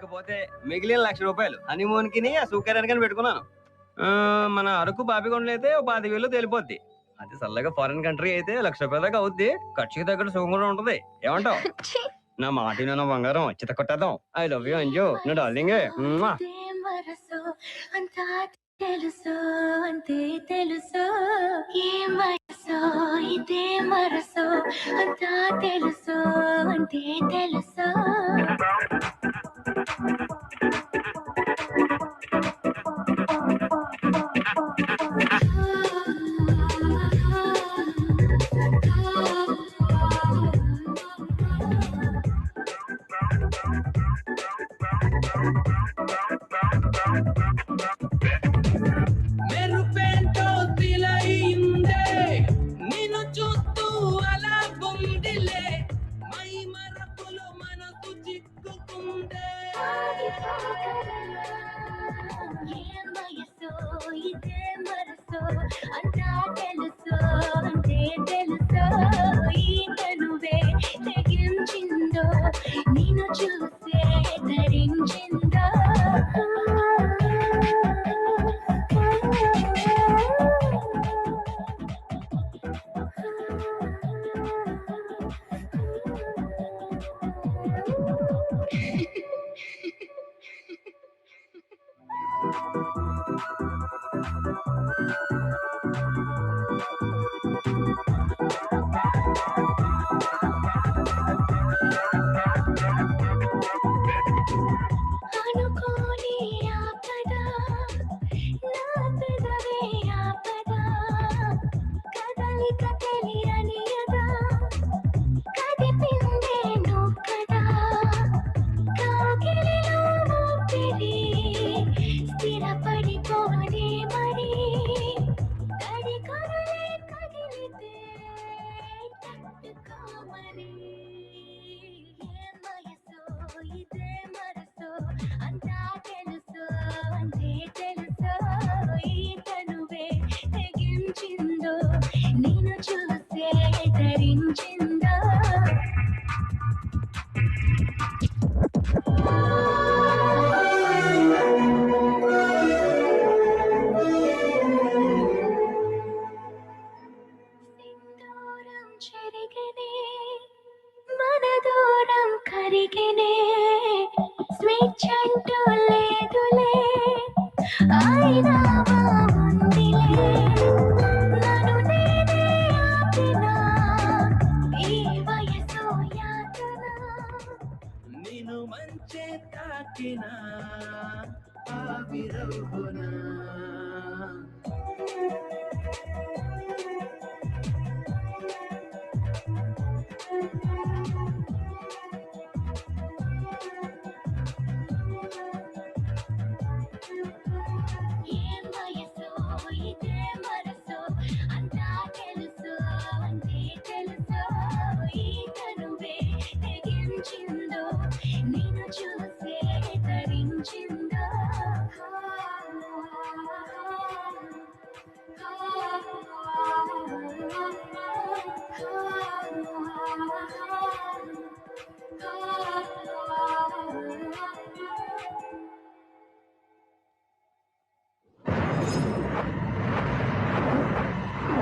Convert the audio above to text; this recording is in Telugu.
ఇకపోతే మిగిలిన ₹1,00,000 హనీమూన్ కి సౌకర్యానికి పెట్టుకున్నాను. మన అరకు పాపికొండలు అయితే 25,000 తెలిపోద్ది. అది చల్లగా ఫారెన్ కంట్రీ అయితే ₹1,00,000 దాకా అవుద్ది. ఖర్చుకి తగ్గట్టు సుఖం కూడా ఉంటది. ఏమంటావు? నా మాట నా బంగారం చిత్త కొట్టేద్దాం. ఐ లవ్ యూ అంజు, నా డార్లింగ్. తెలుసు అంతే తెలుసు ఏం వయసు ఇదే మరసు అంతా తెలుసు అంతే తెలుసు. నేను చూసే ధరించిందో అనుకోని ఆపద నా పెదవే ఆపద కదలిక తెలియనియదా కదిపిందే నువ్వదా కాకిలిలో ఊపిరి స్థిరపడిపోనే మరి తడి కరలే కదిలితే తట్టుకో మరి ఏం వయసు ఇదే మరసు అంతా తెలుసు అంతే తెలుసు ఈ తనువే తెగించిందో నేను చూసే ధరించిందో. సింధూరం చెరిగనే మన దూరం కరిగనే స్వేచ్ఛంటూ లేదులే అయినా బాగుందిలే నన్ను నేనే ఆపినా ఈ వయసు యాతన నేను మంచే తాకినా ఆవిరవునా.